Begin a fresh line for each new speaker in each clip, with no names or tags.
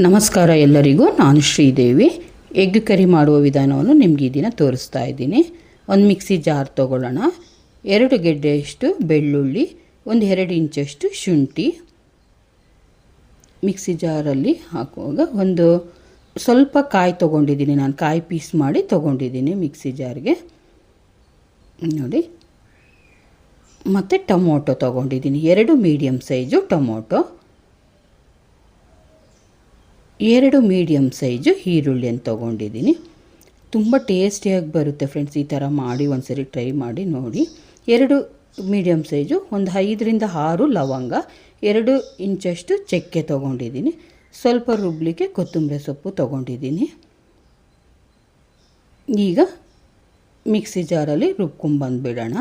ನಮಸ್ಕಾರ ಎಲ್ಲರಿಗೂ. ನಾನು ಶ್ರೀದೇವಿ. ಎಗ್ ಕರಿ ಮಾಡುವ ವಿಧಾನವನ್ನು ನಿಮಗೆ ಈ ದಿನ ತೋರಿಸ್ತಾ ಇದ್ದೀನಿ. ಒಂದು ಮಿಕ್ಸಿ ಜಾರ್ ತೊಗೊಳ್ಳೋಣ. 2 ಗೆಡ್ಡೆಯಷ್ಟು ಬೆಳ್ಳುಳ್ಳಿ, 1-2 ಇಂಚಷ್ಟು ಶುಂಠಿ ಮಿಕ್ಸಿ ಜಾರಲ್ಲಿ ಹಾಕುವಾಗ ಒಂದು ಸ್ವಲ್ಪ ಕಾಯಿ ತೊಗೊಂಡಿದ್ದೀನಿ. ನಾನು ಕಾಯಿ ಪೀಸ್ ಮಾಡಿ ತೊಗೊಂಡಿದ್ದೀನಿ ಮಿಕ್ಸಿ ಜಾರ್ಗೆ ನೋಡಿ. ಮತ್ತು ಟೊಮೊಟೊ ತೊಗೊಂಡಿದ್ದೀನಿ, 2 medium size tomato, 2 medium size ಈರುಳ್ಳಿಯನ್ನು ತೊಗೊಂಡಿದ್ದೀನಿ. ತುಂಬ ಟೇಸ್ಟಿಯಾಗಿ ಬರುತ್ತೆ ಫ್ರೆಂಡ್ಸ್, ಈ ಥರ ಮಾಡಿ ಒಂದ್ಸರಿ ಟ್ರೈ ಮಾಡಿ ನೋಡಿ. 2 ಮೀಡಿಯಮ್ ಸೈಜು, ಒಂದು 5-6 ಲವಂಗ, 2 ಇಂಚಷ್ಟು ಚಕ್ಕೆ ತೊಗೊಂಡಿದ್ದೀನಿ. ಸ್ವಲ್ಪ ರುಬ್ಲಿಕ್ಕೆ ಕೊತ್ತಂಬರಿ ಸೊಪ್ಪು ತೊಗೊಂಡಿದ್ದೀನಿ. ಈಗ ಮಿಕ್ಸಿ ಜಾರಲ್ಲಿ ರುಬ್ಕೊಂಬಂದುಬಿಡೋಣ.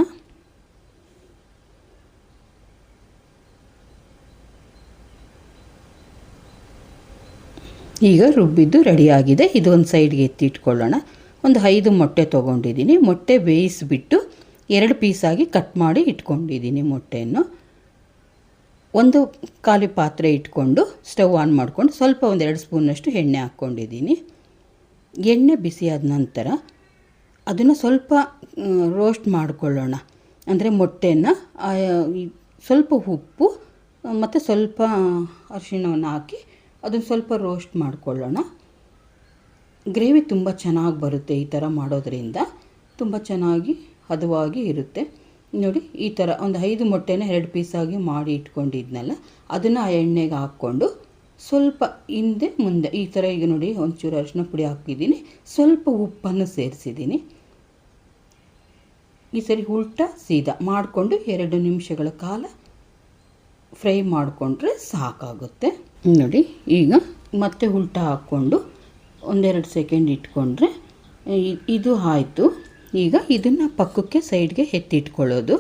ಈಗ ರುಬ್ಬಿದ್ದು ರೆಡಿಯಾಗಿದೆ. ಇದು ಒಂದು ಸೈಡ್ಗೆ ಎತ್ತಿಟ್ಕೊಳ್ಳೋಣ. ಒಂದು 5 ಮೊಟ್ಟೆ ತೊಗೊಂಡಿದ್ದೀನಿ. ಮೊಟ್ಟೆ ಬೇಯಿಸಿಬಿಟ್ಟು 2 ಪೀಸಾಗಿ ಕಟ್ ಮಾಡಿ ಇಟ್ಕೊಂಡಿದ್ದೀನಿ ಮೊಟ್ಟೆಯನ್ನು. ಒಂದು ಖಾಲಿ ಪಾತ್ರೆ ಇಟ್ಕೊಂಡು ಸ್ಟವ್ ಆನ್ ಮಾಡಿಕೊಂಡು ಸ್ವಲ್ಪ 1-2 ಸ್ಪೂನಷ್ಟು ಎಣ್ಣೆ ಹಾಕ್ಕೊಂಡಿದ್ದೀನಿ. ಎಣ್ಣೆ ಬಿಸಿಯಾದ ನಂತರ ಅದನ್ನು ಸ್ವಲ್ಪ ರೋಸ್ಟ್ ಮಾಡಿಕೊಳ್ಳೋಣ. ಅಂದರೆ ಮೊಟ್ಟೆಯನ್ನು ಸ್ವಲ್ಪ ಉಪ್ಪು ಮತ್ತು ಸ್ವಲ್ಪ ಅರಿಶಿಣವನ್ನು ಹಾಕಿ ಅದನ್ನು ಸ್ವಲ್ಪ ರೋಸ್ಟ್ ಮಾಡಿಕೊಳ್ಳೋಣ. ಗ್ರೇವಿ ತುಂಬ ಚೆನ್ನಾಗಿ ಬರುತ್ತೆ ಈ ಥರ ಮಾಡೋದ್ರಿಂದ, ತುಂಬ ಚೆನ್ನಾಗಿ ಹದವಾಗಿ ಇರುತ್ತೆ ನೋಡಿ. ಈ ಥರ ಒಂದು 5 ಮೊಟ್ಟೆನ 2 ಪೀಸಾಗಿ ಮಾಡಿ ಇಟ್ಕೊಂಡಿದ್ನಲ್ಲ, ಅದನ್ನು ಆ ಎಣ್ಣೆಗೆ ಹಾಕ್ಕೊಂಡು ಸ್ವಲ್ಪ ಹಿಂದೆ ಮುಂದೆ ಈ ಥರ ಈಗ ನೋಡಿ ಒಂಚೂರು ಅರಿಶಿನ ಪುಡಿ ಹಾಕಿದ್ದೀನಿ, ಸ್ವಲ್ಪ ಉಪ್ಪನ್ನು ಸೇರಿಸಿದ್ದೀನಿ. ಈ ಸರಿ ಉಲ್ಟಾ ಸೀದಾ ಮಾಡಿಕೊಂಡು 2 ನಿಮಿಷಗಳ ಕಾಲ ಫ್ರೈ ಮಾಡಿಕೊಂಡ್ರೆ ಸಾಕಾಗುತ್ತೆ ನೋಡಿ. ಈಗ ಮತ್ತೆ ಉಲ್ಟಾ ಹಾಕ್ಕೊಂಡು 1-2 ಸೆಕೆಂಡ್ ಇಟ್ಕೊಂಡ್ರೆ ಇದು ಆಯಿತು. ಈಗ ಇದನ್ನು ಪಕ್ಕಕ್ಕೆ ಸೈಡ್ಗೆ ಎತ್ತಿಟ್ಕೊಳ್ಳೋದು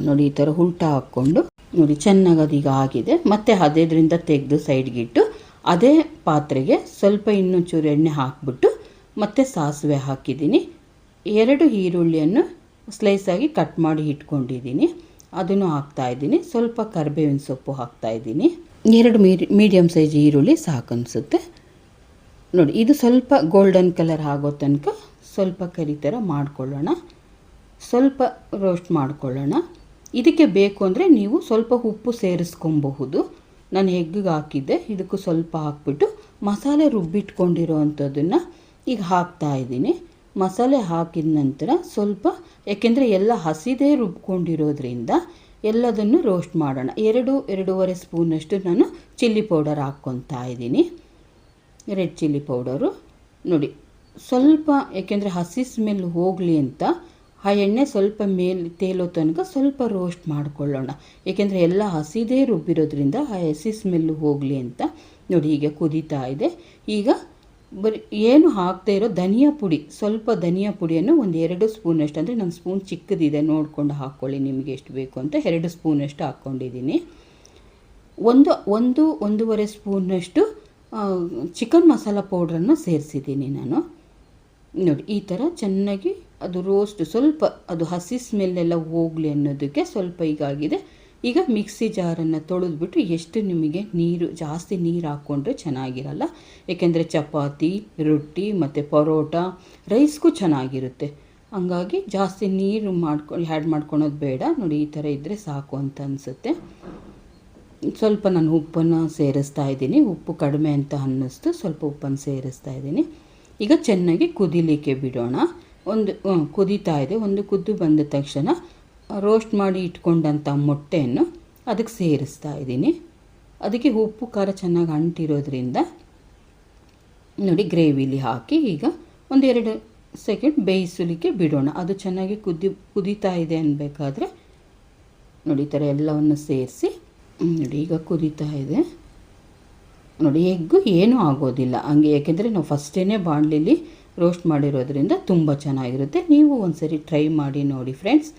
ನೋಡಿ. ಈ ಥರ ಉಲ್ಟಾ ಹಾಕ್ಕೊಂಡು ನೋಡಿ ಚೆನ್ನಾಗಿ ಅದೀಗ ಆಗಿದೆ. ಮತ್ತು ಅದರಿಂದ ತೆಗೆದು ಸೈಡ್ಗಿಟ್ಟು ಅದೇ ಪಾತ್ರೆಗೆ ಸ್ವಲ್ಪ ಇನ್ನೊಂಚೂರು ಎಣ್ಣೆ ಹಾಕಿಬಿಟ್ಟು ಮತ್ತೆ ಸಾಸಿವೆ ಹಾಕಿದ್ದೀನಿ. 2 ಈರುಳ್ಳಿಯನ್ನು ಸ್ಲೈಸಾಗಿ ಕಟ್ ಮಾಡಿ ಇಟ್ಕೊಂಡಿದ್ದೀನಿ, ಅದನ್ನು ಹಾಕ್ತಾಯಿದ್ದೀನಿ. ಸ್ವಲ್ಪ ಕರಿಬೇವಿನ ಸೊಪ್ಪು ಹಾಕ್ತಾಯಿದ್ದೀನಿ. 2 ಮೀಡಿಯಮ್ ಸೈಜ್ ಈರುಳ್ಳಿ ಸಾಕನ್ನಿಸುತ್ತೆ ನೋಡಿ. ಇದು ಸ್ವಲ್ಪ ಗೋಲ್ಡನ್ ಕಲರ್ ಆಗೋ ತನಕ ಸ್ವಲ್ಪ ಕರಿ ಥರ ಮಾಡ್ಕೊಳ್ಳೋಣ, ಸ್ವಲ್ಪ ರೋಸ್ಟ್ ಮಾಡ್ಕೊಳ್ಳೋಣ. ಇದಕ್ಕೆ ಬೇಕು ಅಂದರೆ ನೀವು ಸ್ವಲ್ಪ ಉಪ್ಪು ಸೇರಿಸ್ಕೊಬಹುದು. ನಾನು ಎಗ್ಗಿಗೆ ಹಾಕಿದ್ದೆ, ಇದಕ್ಕೂ ಸ್ವಲ್ಪ ಹಾಕ್ಬಿಟ್ಟು ಮಸಾಲೆ ರುಬ್ಬಿಟ್ಕೊಂಡಿರೋ ಅಂಥದ್ದನ್ನು ಈಗ ಹಾಕ್ತಾಯಿದ್ದೀನಿ. ಮಸಾಲೆ ಹಾಕಿದ ನಂತರ ಸ್ವಲ್ಪ, ಯಾಕೆಂದರೆ ಎಲ್ಲ ಹಸಿದೇ ರುಬ್ಕೊಂಡಿರೋದ್ರಿಂದ ಎಲ್ಲದನ್ನು ರೋಸ್ಟ್ ಮಾಡೋಣ. 2-2.5 ಸ್ಪೂನಷ್ಟು ನಾನು ಚಿಲ್ಲಿ ಪೌಡರ್ ಹಾಕ್ಕೊತಾ ಇದ್ದೀನಿ, ರೆಡ್ ಚಿಲ್ಲಿ ಪೌಡರು ನೋಡಿ. ಸ್ವಲ್ಪ ಯಾಕೆಂದರೆ ಹಸಿ ಸ್ಮೆಲ್ ಹೋಗಲಿ ಅಂತ ಆ ಎಣ್ಣೆ ಸ್ವಲ್ಪ ಮೇಲೆ ತೇಲೋ ತನಕ ಸ್ವಲ್ಪ ರೋಸ್ಟ್ ಮಾಡಿಕೊಳ್ಳೋಣ. ಏಕೆಂದರೆ ಎಲ್ಲ ಹಸಿದೇ ರುಬ್ಬಿರೋದ್ರಿಂದ ಆ ಹಸಿ ಸ್ಮೆಲ್ಲು ಹೋಗಲಿ ಅಂತ ನೋಡಿ. ಈಗ ಕುದೀತಾ ಇದೆ. ಈಗ ಬರೀ ಏನು ಹಾಕ್ತಾ ಇರೋ ಧನಿಯಾ ಪುಡಿ, ಸ್ವಲ್ಪ ಧನಿಯಾ ಪುಡಿಯನ್ನು 1-2 ಸ್ಪೂನಷ್ಟು, ಅಂದರೆ ನನ್ನ ಸ್ಪೂನ್ ಚಿಕ್ಕದಿದೆ ನೋಡಿಕೊಂಡು ಹಾಕ್ಕೊಳ್ಳಿ ನಿಮಗೆ ಎಷ್ಟು ಬೇಕು ಅಂತ, 2 ಸ್ಪೂನಷ್ಟು ಹಾಕ್ಕೊಂಡಿದ್ದೀನಿ. 1-1.5 ಸ್ಪೂನಷ್ಟು ಚಿಕನ್ ಮಸಾಲ ಪೌಡ್ರನ್ನು ಸೇರಿಸಿದ್ದೀನಿ ನಾನು ನೋಡಿ. ಈ ಥರ ಚೆನ್ನಾಗಿ ಅದು ರೋಸ್ಟ್, ಸ್ವಲ್ಪ ಅದು ಹಸಿ ಸ್ಮೆಲ್ಲೆಲ್ಲ ಹೋಗಲಿ ಅನ್ನೋದಕ್ಕೆ ಸ್ವಲ್ಪ ಹೀಗಾಗಿದೆ. ಈಗ ಮಿಕ್ಸಿ ಜಾರನ್ನು ತೊಳೆದ್ಬಿಟ್ಟು, ಎಷ್ಟು ನಿಮಗೆ ಜಾಸ್ತಿ ನೀರು ಹಾಕ್ಕೊಂಡ್ರೆ ಚೆನ್ನಾಗಿರಲ್ಲ, ಏಕೆಂದರೆ ಚಪಾತಿ, ರೊಟ್ಟಿ ಮತ್ತು ಪರೋಟ, ರೈಸ್ಗೂ ಚೆನ್ನಾಗಿರುತ್ತೆ. ಹಂಗಾಗಿ ಜಾಸ್ತಿ ನೀರು ಆ್ಯಡ್ ಮಾಡ್ಕೊಳೋದು ಬೇಡ ನೋಡಿ. ಈ ಥರ ಇದ್ದರೆ ಸಾಕು ಅಂತ ಅನಿಸುತ್ತೆ. ಸ್ವಲ್ಪ ನಾನು ಉಪ್ಪನ್ನು ಸೇರಿಸ್ತಾ ಇದ್ದೀನಿ. ಉಪ್ಪು ಕಡಿಮೆ ಅಂತ ಅನ್ನಿಸ್ತು, ಸ್ವಲ್ಪ ಉಪ್ಪನ್ನು ಸೇರಿಸ್ತಾ ಇದ್ದೀನಿ. ಈಗ ಚೆನ್ನಾಗಿ ಕುದಿಲಿಕ್ಕೆ ಬಿಡೋಣ. ಕುದೀತಾ ಇದೆ. ಒಂದು ಕುದ್ದು ಬಂದ ತಕ್ಷಣ ರೋಸ್ಟ್ ಮಾಡಿ ಇಟ್ಕೊಂಡಂಥ ಮೊಟ್ಟೆಯನ್ನು ಅದಕ್ಕೆ ಸೇರಿಸ್ತಾ ಇದ್ದೀನಿ. ಅದಕ್ಕೆ ಉಪ್ಪು ಖಾರ ಚೆನ್ನಾಗಿ ಅಂಟಿರೋದ್ರಿಂದ ನೋಡಿ ಗ್ರೇವಿಲಿ ಹಾಕಿ ಈಗ 1-2 ಸೆಕೆಂಡ್ ಬೇಯಿಸಲಿಕ್ಕೆ ಬಿಡೋಣ. ಅದು ಚೆನ್ನಾಗಿ ಕುದೀತಾ ಇದೆ ಅನ್ಬೇಕಾದ್ರೆ ನೋಡಿ ಈ ಥರ ಎಲ್ಲವನ್ನು ಸೇರಿಸಿ ನೋಡಿ. ಈಗ ಕುದೀತಾ ಇದೆ ನೋಡಿ. ಎಗ್ಗು ಏನೂ ಆಗೋದಿಲ್ಲ ಹಂಗೆ, ಏಕೆಂದರೆ ನಾವು ಫಸ್ಟೇ ಬಾಣಲಿಲಿ ರೋಸ್ಟ್ ಮಾಡಿರೋದ್ರಿಂದ ತುಂಬ ಚೆನ್ನಾಗಿರುತ್ತೆ. ನೀವು ಒಂದ್ಸರಿ ಟ್ರೈ ಮಾಡಿ ನೋಡಿ ಫ್ರೆಂಡ್ಸ್.